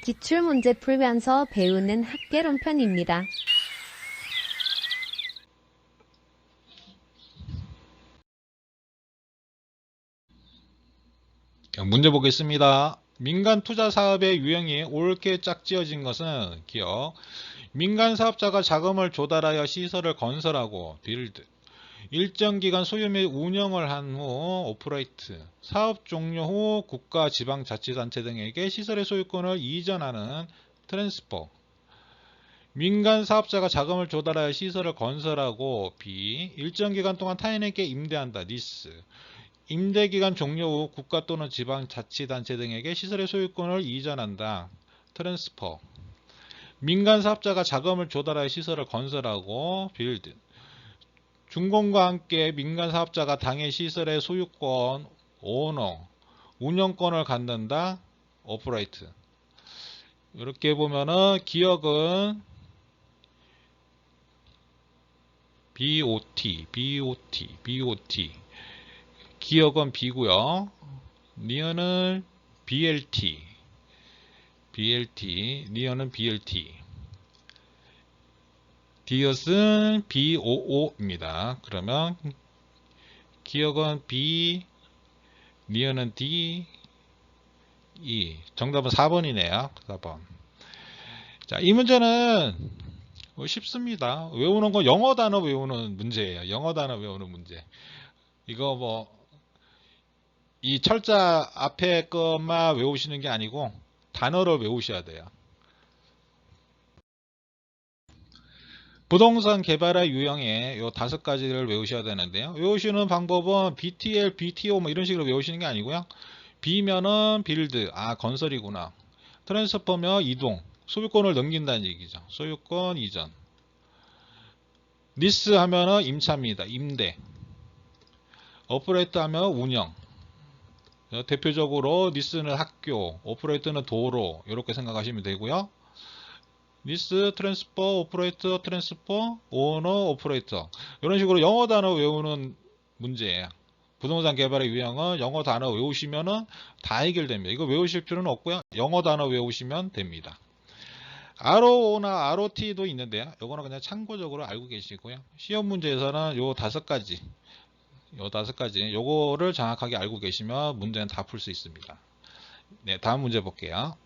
기출문제 풀면서 배우는 학개론 편입니다. 문제 보겠습니다. 민간 투자 사업의 유형이 옳게 짝지어진 것은 기억. 민간 사업자가 자금을 조달하여 시설을 건설하고 빌드. 일정 기간 소유 및 운영을 한 후 오퍼레이트. 사업 종료 후 국가 지방자치단체 등에게 시설의 소유권을 이전하는 트랜스퍼. 민간 사업자가 자금을 조달하여 시설을 건설하고 B. 일정 기간 동안 타인에게 임대한다. 리스. 임대기간 종료 후 국가 또는 지방자치단체 등에게 시설의 소유권을 이전한다. 트랜스퍼. 민간 사업자가 자금을 조달하여 시설을 건설하고 빌드. 준공과 함께 민간 사업자가 당해 시설의 소유권, 오너, 운영권을 갖는다. 오퍼레이트. 이렇게 보면은 기억은 BOT. 기억은 B고요. 니은은 BLT. 니은은 BLT. 디엇은 BOO입니다. 그러면 기억은 B, 니은은 D, E. 정답은 4번이네요. 4번. 자, 이 문제는 쉽습니다. 외우는 거 영어 단어 외우는 문제예요. 영어 단어 외우는 문제. 이거 이 철자 앞에 것만 외우시는 게 아니고 단어를 외우셔야 돼요. 부동산 개발의 유형에 요 5가지를 외우셔야 되는데요. 외우시는 방법은 BTL, BTO 뭐 이런 식으로 외우시는 게 아니고요. B면은 빌드, 건설이구나. 트랜스퍼면 이동, 소유권을 넘긴다는 얘기죠. 소유권 이전. 리스 하면은 임차입니다. 임대. 오퍼레이트 하면 운영. 대표적으로 리스는 학교, 오퍼레이트는 도로 이렇게 생각하시면 되고요. 리스, 트랜스퍼, 오퍼레이터, 트랜스퍼, 오너, 오퍼레이터 이런 식으로 영어 단어 외우는 문제예요. 부동산 개발의 유형은 영어 단어 외우시면은 다 해결됩니다. 이거 외우실 필요는 없고요. 영어 단어 외우시면 됩니다. RO나 ROT도 있는데요. 이거는 그냥 참고적으로 알고 계시고요. 시험 문제에서는 요 5가지 요거를 정확하게 알고 계시면 문제는 다 풀 수 있습니다. 네, 다음 문제 볼게요.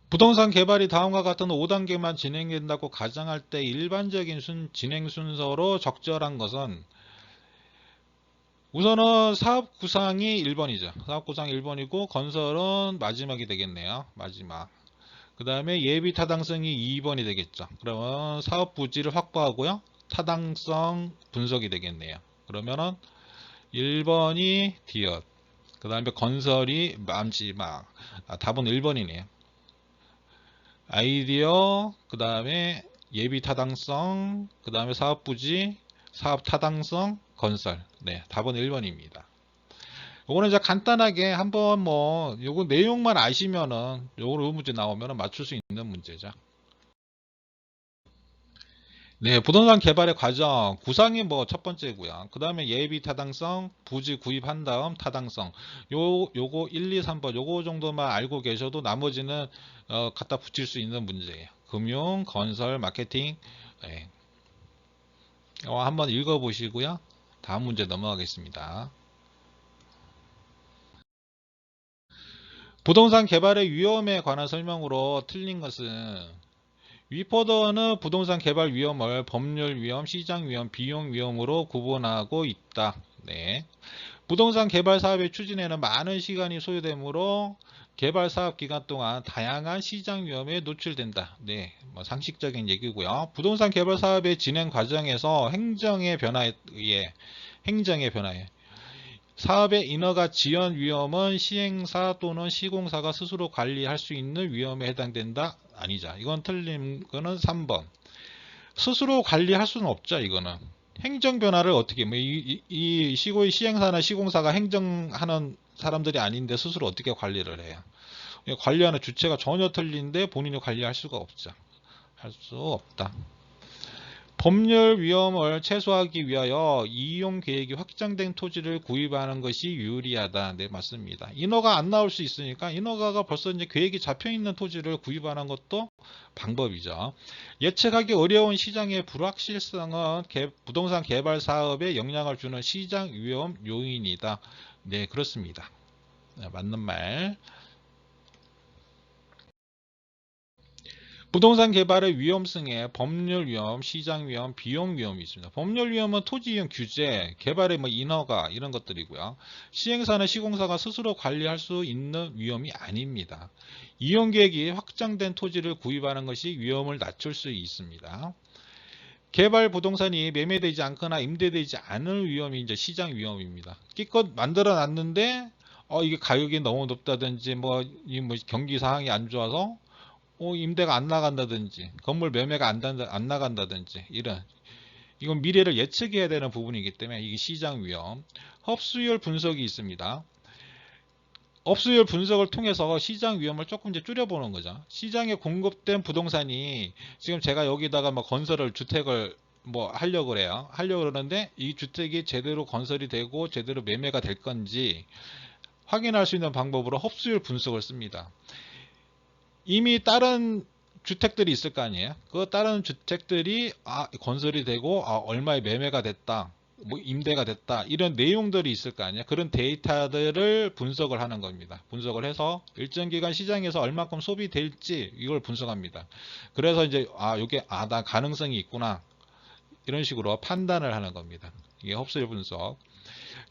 부동산 개발이 다음과 같은 5단계만 진행된다고 가정할 때 일반적인 진행 순서로 적절한 것은 우선은 사업 구상이 1번이죠. 사업 구상 1번이고 건설은 마지막이 되겠네요. 마지막. 그 다음에 예비 타당성이 2번이 되겠죠. 그러면 사업 부지를 확보하고요. 타당성 분석이 되겠네요. 그러면은 1번이 디엇. 그 다음에 건설이 마지막. 답은 1번이네요. 아이디어, 그 다음에 예비 타당성, 그 다음에 사업 부지, 사업 타당성, 건설. 네, 답은 1번입니다. 요거는 이제 간단하게 한번 요거 내용만 아시면은 요거 문제 나오면은 맞출 수 있는 문제죠. 네, 부동산 개발의 과정, 구상이 첫 번째고요. 그 다음에 예비 타당성, 부지 구입한 다음 타당성. 요거 1, 2, 3번, 요거 정도만 알고 계셔도 나머지는, 갖다 붙일 수 있는 문제예요. 금융, 건설, 마케팅. 네. 한번 읽어보시고요. 다음 문제 넘어가겠습니다. 부동산 개발의 위험에 관한 설명으로 틀린 것은 위포더는 부동산 개발 위험을 법률 위험, 시장 위험, 비용 위험으로 구분하고 있다. 네. 부동산 개발 사업의 추진에는 많은 시간이 소요되므로 개발 사업 기간 동안 다양한 시장 위험에 노출된다. 네, 상식적인 얘기고요. 부동산 개발 사업의 진행 과정에서 행정의 변화에 사업의 인허가 지연 위험은 시행사 또는 시공사가 스스로 관리할 수 있는 위험에 해당된다. 아니죠. 이건 틀린 거는 3번. 스스로 관리할 수는 없죠. 이거는. 행정 변화를 어떻게 이 시행사나 시공사가 행정하는 사람들이 아닌데 스스로 어떻게 관리를 해요. 관리하는 주체가 전혀 틀린데 본인이 관리할 수가 없죠. 할 수 없다. 법률 위험을 최소화하기 위하여 이용 계획이 확장된 토지를 구입하는 것이 유리하다. 네, 맞습니다. 인허가 안 나올 수 있으니까 인허가가 벌써 이제 계획이 잡혀 있는 토지를 구입하는 것도 방법이죠. 예측하기 어려운 시장의 불확실성은 부동산 개발 사업에 영향을 주는 시장 위험 요인이다. 네, 그렇습니다. 네, 맞는 말. 부동산 개발의 위험성에 법률 위험, 시장 위험, 비용 위험이 있습니다. 법률 위험은 토지 이용 규제, 개발의 인허가 이런 것들이고요. 시행사는 시공사가 스스로 관리할 수 있는 위험이 아닙니다. 이용 계획이 확장된 토지를 구입하는 것이 위험을 낮출 수 있습니다. 개발 부동산이 매매되지 않거나 임대되지 않을 위험이 이제 시장 위험입니다. 기껏 만들어 놨는데 이게 가격이 너무 높다든지 경기 상황이 안 좋아서 임대가 안 나간다든지 건물 매매가 안 나간다든지 이건 미래를 예측해야 되는 부분이기 때문에 이게 시장 위험. 흡수율 분석이 있습니다. 흡수율 분석을 통해서 시장 위험을 조금 이제 줄여보는 거죠. 시장에 공급된 부동산이 지금 제가 여기다가 건설을 주택을 하려고 그래요. 하려고 그러는데 이 주택이 제대로 건설이 되고 제대로 매매가 될 건지 확인할 수 있는 방법으로 흡수율 분석을 씁니다. 이미 다른 주택들이 있을 거 아니에요. 그 다른 주택들이 건설이 되고 얼마에 매매가 됐다, 임대가 됐다, 이런 내용들이 있을 거 아니에요. 그런 데이터들을 분석을 하는 겁니다. 분석을 해서 일정 기간 시장에서 얼마큼 소비될지 이걸 분석합니다. 그래서 이제 이게 나 가능성이 있구나, 이런 식으로 판단을 하는 겁니다. 이게 흡수율 분석.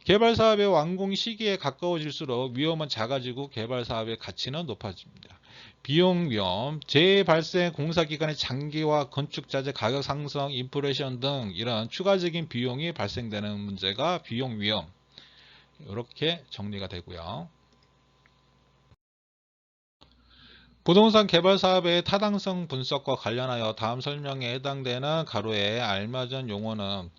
개발 사업의 완공 시기에 가까워질수록 위험은 작아지고 개발 사업의 가치는 높아집니다. 비용 위험, 재발생 공사 기간의 장기화, 건축 자재 가격 상승, 인플레이션 등 이런 추가적인 비용이 발생되는 문제가 비용 위험. 이렇게 정리가 되고요. 부동산 개발 사업의 타당성 분석과 관련하여 다음 설명에 해당되는 가로에 알맞은 용어는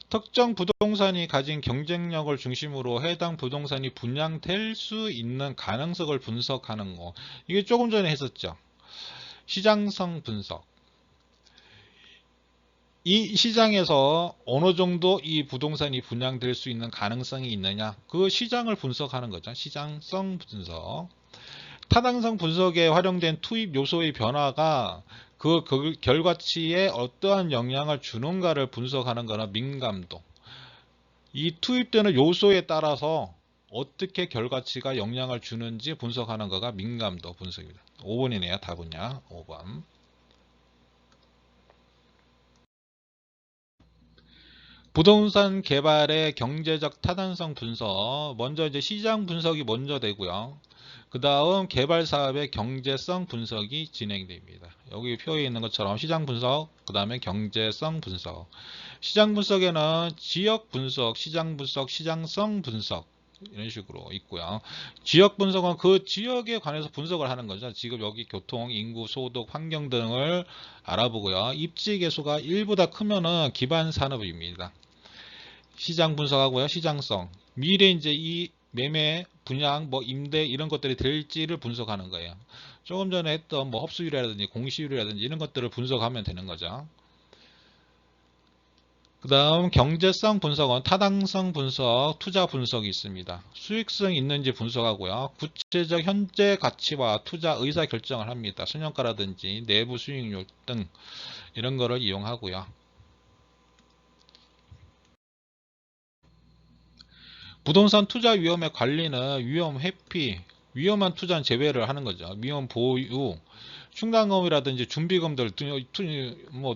특정 부동산이 가진 경쟁력을 중심으로 해당 부동산이 분양될 수 있는 가능성을 분석하는 거. 이게 조금 전에 했었죠. 시장성 분석. 이 시장에서 어느 정도 이 부동산이 분양될 수 있는 가능성이 있느냐, 그 시장을 분석하는 거죠. 시장성 분석. 타당성 분석에 활용된 투입 요소의 변화가 그 결과치에 어떠한 영향을 주는가를 분석하는 거는 민감도. 이 투입되는 요소에 따라서 어떻게 결과치가 영향을 주는지 분석하는 거가 민감도 분석입니다. 5번이네요. 답은요. 5번. 부동산 개발의 경제적 타당성 분석. 먼저 이제 시장 분석이 먼저 되고요. 그 다음 개발 사업의 경제성 분석이 진행됩니다. 여기 표에 있는 것처럼 시장 분석, 그 다음에 경제성 분석. 시장 분석에는 지역 분석, 시장 분석, 시장성 분석 이런 식으로 있고요. 지역 분석은 그 지역에 관해서 분석을 하는 거죠. 지금 여기 교통, 인구, 소득, 환경 등을 알아보고요. 입지 개수가 1보다 크면은 기반 산업입니다. 시장 분석하고요. 시장성. 미래 이제 이 매매, 분양, 임대 이런 것들이 될지를 분석하는 거예요. 조금 전에 했던 흡수율이라든지 공시율이라든지 이런 것들을 분석하면 되는 거죠. 그 다음 경제성 분석은 타당성 분석, 투자 분석이 있습니다. 수익성 있는지 분석하고요. 구체적 현재 가치와 투자 의사 결정을 합니다. 순영가라든지 내부 수익률 등 이런 거를 이용하고요. 부동산 투자 위험의 관리는 위험 회피, 위험한 투자는 제외를 하는 거죠. 위험 보유, 충당금이라든지 준비금들,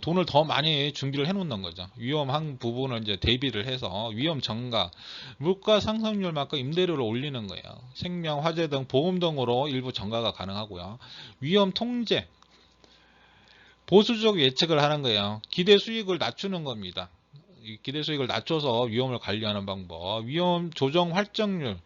돈을 더 많이 준비를 해 놓는 거죠. 위험한 부분을 이제 대비를 해서 위험 전가, 물가 상승률만큼 임대료를 올리는 거예요. 생명, 화재 등 보험 등으로 일부 전가가 가능하고요. 위험 통제, 보수적 예측을 하는 거예요. 기대 수익을 낮추는 겁니다. 기대 수익을 낮춰서 위험을 관리하는 방법. 위험 조정 활정률.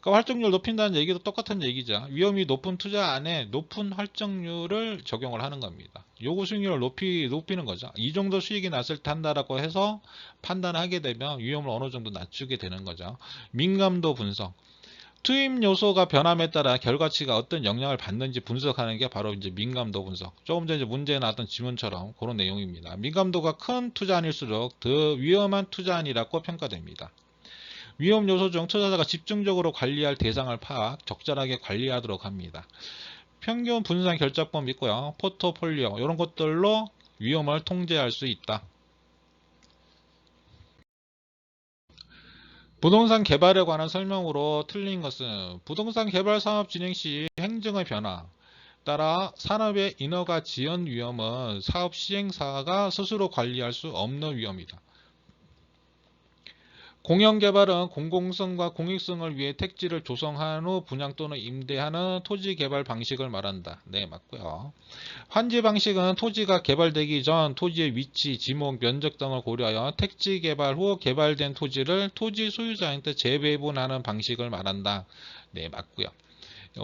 그러니까 활정률 높인다는 얘기도 똑같은 얘기죠. 위험이 높은 투자 안에 높은 활정률을 적용을 하는 겁니다. 요구 수익률을 높이는 거죠. 이 정도 수익이 났을 때 한다라고 해서 판단하게 되면 위험을 어느 정도 낮추게 되는 거죠. 민감도 분석. 투입 요소가 변함에 따라 결과치가 어떤 영향을 받는지 분석하는 게 바로 이제 민감도 분석. 조금 전에 문제에 나왔던 지문처럼 그런 내용입니다. 민감도가 큰 투자안일수록 더 위험한 투자안이라고 평가됩니다. 위험 요소 중 투자자가 집중적으로 관리할 대상을 파악, 적절하게 관리하도록 합니다. 평균 분산 결정법 있고요. 포트폴리오 이런 것들로 위험을 통제할 수 있다. 부동산 개발에 관한 설명으로 틀린 것은 부동산 개발 사업 진행 시 행정의 변화 따라 산업의 인허가 지연 위험은 사업 시행사가 스스로 관리할 수 없는 위험이다. 공영개발은 공공성과 공익성을 위해 택지를 조성한 후 분양 또는 임대하는 토지 개발 방식을 말한다. 네, 맞고요. 환지 방식은 토지가 개발되기 전 토지의 위치, 지목, 면적 등을 고려하여 택지 개발 후 개발된 토지를 토지 소유자한테 재배분하는 방식을 말한다. 네, 맞고요.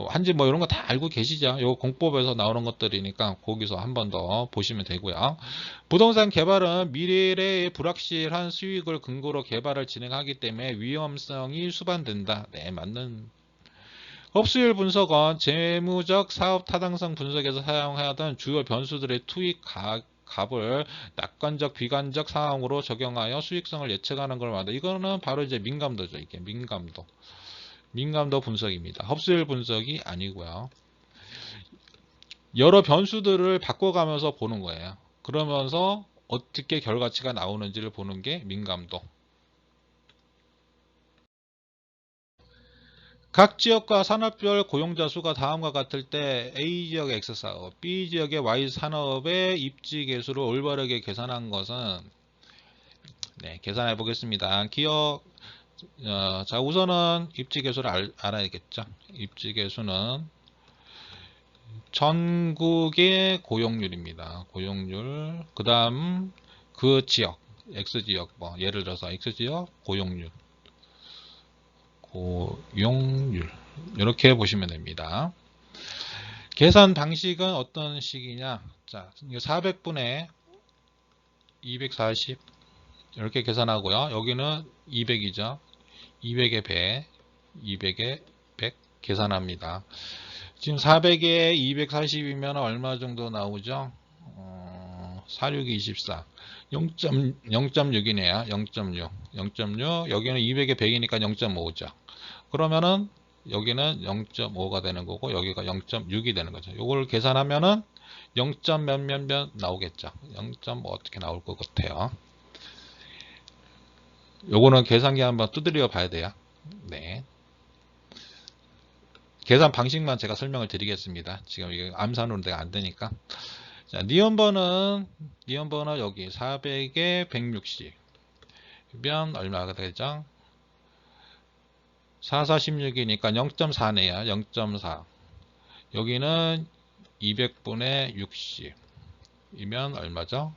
한지 뭐 이런 거 다 알고 계시죠? 요 공법에서 나오는 것들이니까 거기서 한 번 더 보시면 되고요. 부동산 개발은 미래의 불확실한 수익을 근거로 개발을 진행하기 때문에 위험성이 수반된다. 네, 맞는. 흡수율 분석은 재무적 사업 타당성 분석에서 사용하던 주요 변수들의 투입 값을 낙관적, 비관적 상황으로 적용하여 수익성을 예측하는 걸 말한다. 이거는 바로 이제 민감도죠. 이게 민감도 분석입니다. 흡수율 분석이 아니고요. 여러 변수들을 바꿔가면서 보는 거예요. 그러면서 어떻게 결과치가 나오는지를 보는 게 민감도. 각 지역과 산업별 고용자 수가 다음과 같을 때 A 지역의 X사업, B 지역의 Y산업의 입지 개수를 올바르게 계산한 것은 네, 계산해 보겠습니다. 자, 우선은 입지 개수를 알아야겠죠. 입지 개수는 전국의 고용률입니다. 고용률. 그 다음 그 지역, X지역, 뭐 예를 들어서 X지역 고용률. 이렇게 보시면 됩니다. 계산 방식은 어떤 식이냐. 자, 400분의 240 이렇게 계산하고요. 여기는 200이죠. 200의 100, 200의 100 계산합니다. 지금 400에 240이면 얼마 정도 나오죠? 46이 24. 0.6이네요. 0.6. 0.6. 여기는 200에 100이니까 0.5죠. 그러면은 여기는 0.5가 되는 거고 여기가 0.6이 되는 거죠. 이걸 계산하면은 0. 몇몇몇 나오겠죠. 0. 어떻게 나올 것 같아요. 요거는 계산기 한번 두드려 봐야 돼요. 네. 계산 방식만 제가 설명을 드리겠습니다. 지금 이게 암산으로 내가 안 되니까. 자, 니은번은 여기 400에 160. 면 얼마가 되죠? 446이니까 0.4네요. 0.4. 여기는 200분의 60. 이면 얼마죠?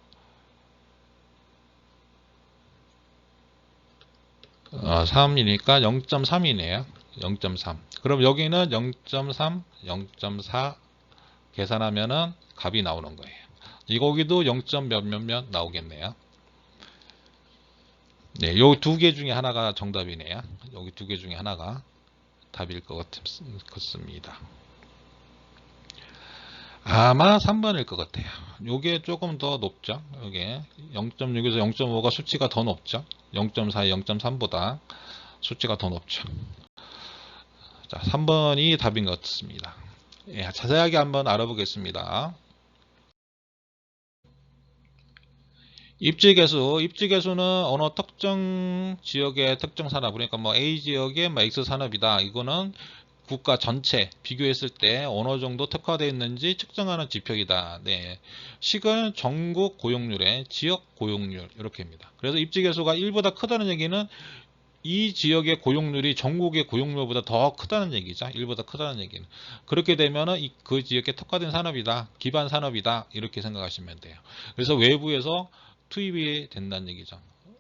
3이니까 0.3이네요. 0.3. 그럼 여기는 0.3, 0.4 계산하면은 값이 나오는 거예요. 거기도 0. 몇몇몇 나오겠네요. 네, 요 두 개 중에 하나가 정답이네요. 여기 두 개 중에 하나가 답일 것 같습니다. 아마 3번일 것 같아요. 요게 조금 더 높죠. 요게 0.6에서 0.5가 수치가 더 높죠. 0.4, 0.3보다 수치가 더 높죠. 자, 3번이 답인 것 같습니다. 예, 자세하게 한번 알아보겠습니다. 입지개수는 어느 특정 지역의 특정 산업, 그러니까 뭐 A 지역의 뭐 X 산업이다. 이거는 국가 전체 비교했을 때 어느 정도 특화되어 있는지 측정하는 지표이다. 네. 식은 전국 고용률의 지역 고용률 이렇게입니다. 그래서 입지개수가 1보다 크다는 얘기는 이 지역의 고용률이 전국의 고용률보다 더 크다는 얘기죠. 1보다 크다는 얘기는. 그렇게 되면은 그 지역에 특화된 산업이다. 기반 산업이다. 이렇게 생각하시면 돼요. 그래서 외부에서 투입이 된다는 얘기죠.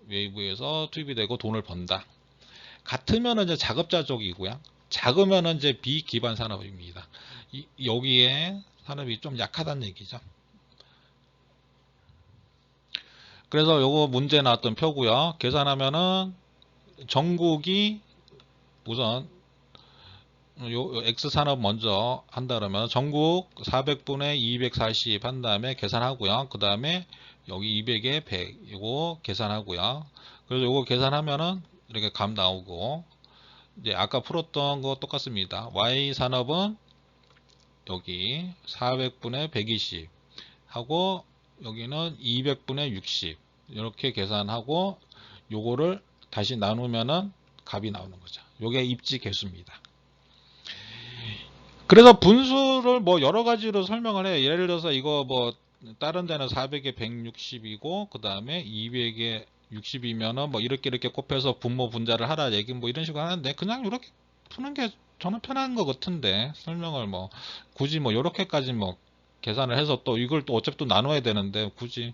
외부에서 투입이 되고 돈을 번다. 같으면은 이제 자급자족이고요. 작으면은 이제 비기반 산업입니다. 여기에 산업이 좀 약하다는 얘기죠. 그래서 요거 문제 나왔던 표고요. 계산하면은 전국이 우선 요 X산업 먼저 한다 그러면 전국 400분의 240 한 다음에 계산하고요. 그 다음에 여기 200에 100 이거 계산하고요. 그래서 요거 계산하면은 이렇게 감 나오고, 이제 아까 풀었던 거 똑같습니다. Y산업은 여기 400분의 120 하고 여기는 200분의 60 이렇게 계산하고 요거를 다시 나누면은 값이 나오는 거죠. 요게 입지 개수입니다. 그래서 분수를 뭐 여러 가지로 설명을 해요. 예를 들어서 이거 뭐 다른 데는 400에 160이고 그 다음에 200에 60이면은 뭐 이렇게 곱해서 분모 분자를 하라 얘기 뭐 이런 식으로 하는데, 그냥 이렇게 푸는 게 저는 편한 것 같은데, 설명을 뭐 굳이 뭐 이렇게까지 뭐 계산을 해서 또 이걸 또 어차피 또 나눠야 되는데 굳이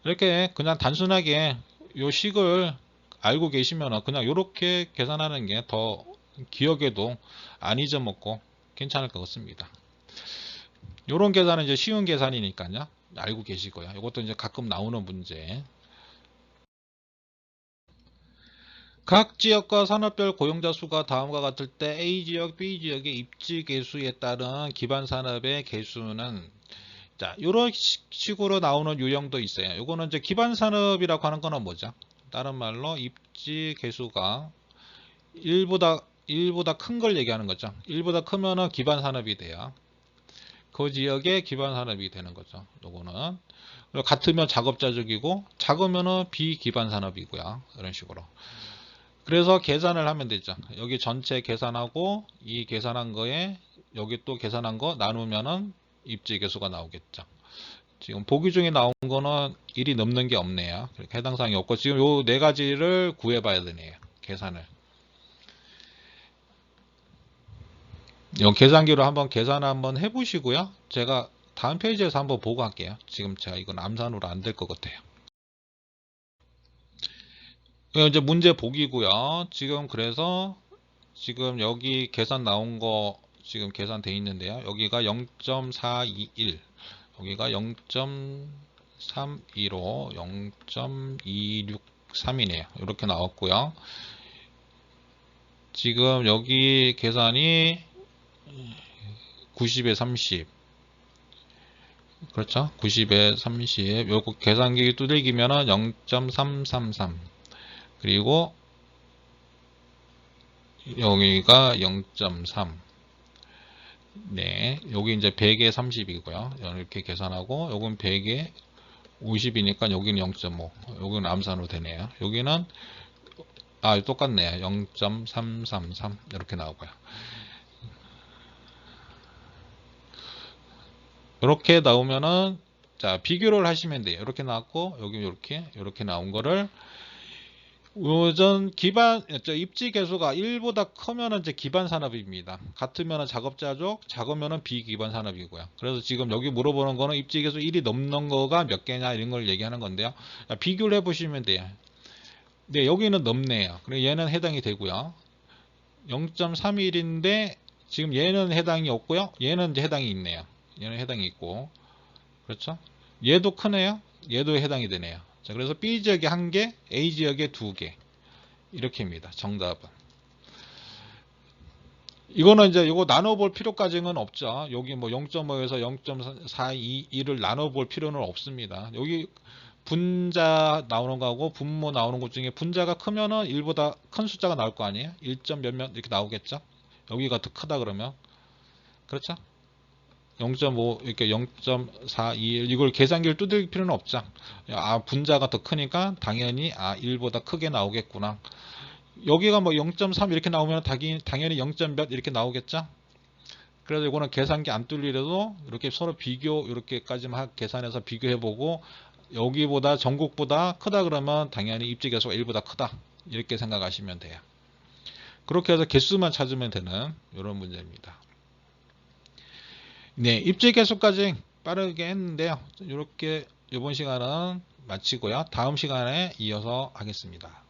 이렇게 그냥 단순하게 요 식을 알고 계시면은 그냥 이렇게 계산하는 게 더 기억에도 안 잊어먹고 괜찮을 것 같습니다. 요런 계산은 이제 쉬운 계산이니까요. 알고 계시고요. 이것도 이제 가끔 나오는 문제. 각 지역과 산업별 고용자 수가 다음과 같을 때 A 지역, B 지역의 입지 개수에 따른 기반 산업의 개수는, 자, 이런 식으로 나오는 유형도 있어요. 요거는 이제 기반 산업이라고 하는 거는 뭐죠? 다른 말로 입지 개수가 1보다 큰 걸 얘기하는 거죠. 1보다 크면은 기반 산업이 돼요. 그 지역의 기반 산업이 되는 거죠. 요거는 같으면 작업자족이고 작으면은 비기반 산업이고요. 이런 식으로. 그래서 계산을 하면 되죠. 여기 전체 계산하고 이 계산한 거에 여기 또 계산한 거 나누면은 입지 개수가 나오겠죠. 지금 보기 중에 나온 거는 1이 넘는 게 없네요. 그렇게 해당 사항이 없고 지금 요 네 가지를 구해 봐야 되네요. 계산을. 이 계산기로 한번 계산 한번 해 보시고요. 제가 다음 페이지에서 한번 보고 할게요. 지금 제가 이건 암산으로 안 될 것 같아요. 이거 이제 문제 보기고요. 지금 그래서 지금 여기 계산 나온 거 지금 계산돼 있는데요. 여기가 0.421, 여기가 0.315, 0.263이네요. 이렇게 나왔고요. 지금 여기 계산이 90에 30, 그렇죠? 90에 30, 요거 계산기 두들기면은 0.333, 그리고 여기가 0.3. 네, 여기 이제 100에 30이고요. 이렇게 계산하고, 요건 100에 50이니까 여기는 0.5. 여기는 암산으로 되네요. 여기는 똑같네요. 0.333 이렇게 나오고요. 이렇게 나오면은 자, 비교를 하시면 돼요. 이렇게 나왔고 여기 이렇게 나온 거를 우선 입지 개수가 1보다 크면은 이제 기반 산업입니다. 같으면은 작업자족, 작으면은 비기반 산업이고요. 그래서 지금 여기 물어보는 거는 입지 개수 1이 넘는 거가 몇 개냐 이런 걸 얘기하는 건데요. 자, 비교를 해 보시면 돼요. 네, 여기는 넘네요. 그리고 얘는 해당이 되고요. 0.31인데 지금 얘는 해당이 없고요. 얘는 이제 해당이 있네요. 얘는 해당이 있고, 그렇죠? 얘도 크네요. 얘도 해당이 되네요. 자, 그래서 B 지역에 1개, A 지역에 2개. 이렇게입니다. 정답은. 이거는 이제 이거 나눠볼 필요까지는 없죠. 여기 뭐 0.5에서 0.421을 나눠볼 필요는 없습니다. 여기 분자 나오는 거하고 분모 나오는 것 중에 분자가 크면은 1보다 큰 숫자가 나올 거 아니에요? 1점 몇몇 이렇게 나오겠죠? 여기가 더 크다 그러면. 그렇죠? 0.5 이렇게 0.421 이걸 계산기를 두들 필요는 없죠. 분자가 더 크니까 당연히 1보다 크게 나오겠구나. 여기가 뭐 0.3 이렇게 나오면 당연히 0. 몇 이렇게 나오겠죠. 그래서 이거는 계산기 안 뚫리려도 이렇게 서로 비교 이렇게까지만 계산해서 비교해보고 여기보다 전국보다 크다 그러면 당연히 입지 개수가 1보다 크다 이렇게 생각하시면 돼요. 그렇게 해서 개수만 찾으면 되는 이런 문제입니다. 네, 입지 개수까지 빠르게 했는데요. 이렇게 이번 시간은 마치고요. 다음 시간에 이어서 하겠습니다.